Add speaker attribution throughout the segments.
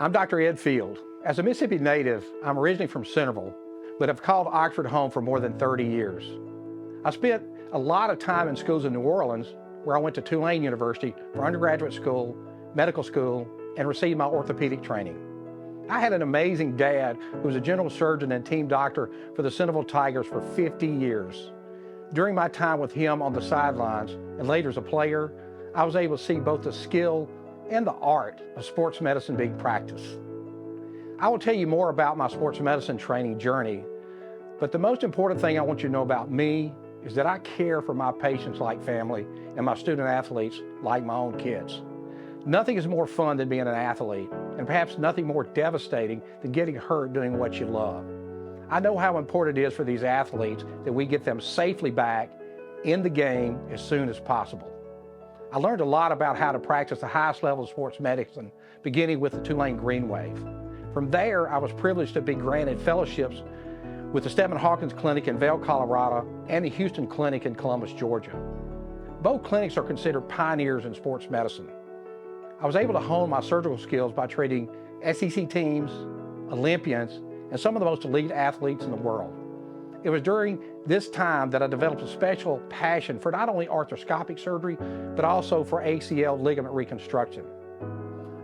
Speaker 1: I'm Dr. Ed Field. As a Mississippi native, I'm originally from Centerville, but have called Oxford home for more than 30 years. I spent a lot of time in schools in New Orleans, where I went to Tulane University for undergraduate school, medical school, and received my orthopedic training. I had an amazing dad who was a general surgeon and team doctor for the Centerville Tigers for 50 years. During my time with him on the sidelines and later as a player, I was able to see both the skill and the art of sports medicine being practiced. I will tell you more about my sports medicine training journey, but the most important thing I want you to know about me is that I care for my patients like family and my student athletes like my own kids. Nothing is more fun than being an athlete, and perhaps nothing more devastating than getting hurt doing what you love. I know how important it is for these athletes that we get them safely back in the game as soon as possible. I learned a lot about how to practice the highest level of sports medicine, beginning with the Tulane Green Wave. From there, I was privileged to be granted fellowships with the Stedman Hawkins Clinic in Vail, Colorado, and the Houston Clinic in Columbus, Georgia. Both clinics are considered pioneers in sports medicine. I was able to hone my surgical skills by treating SEC teams, Olympians, and some of the most elite athletes in the world. It was during this time that I developed a special passion for not only arthroscopic surgery, but also for ACL ligament reconstruction.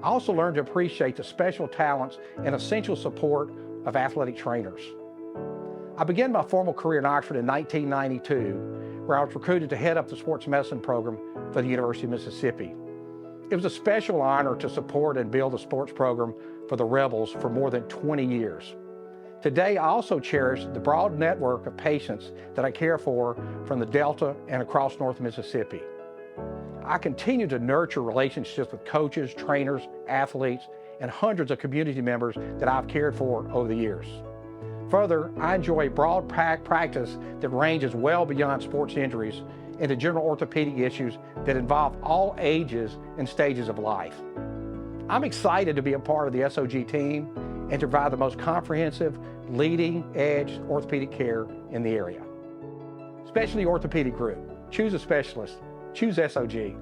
Speaker 1: I also learned to appreciate the special talents and essential support of athletic trainers. I began my formal career in Oxford in 1992, where I was recruited to head up the sports medicine program for the University of Mississippi. It was a special honor to support and build a sports program for the Rebels for more than 20 years. Today, I also cherish the broad network of patients that I care for from the Delta and across North Mississippi. I continue to nurture relationships with coaches, trainers, athletes, and hundreds of community members that I've cared for over the years. Further, I enjoy broad practice that ranges well beyond sports injuries into general orthopedic issues that involve all ages and stages of life. I'm excited to be a part of the SOG team and to provide the most comprehensive, leading-edge orthopedic care in the area. Specialty Orthopedic Group. Choose a specialist. Choose SOG.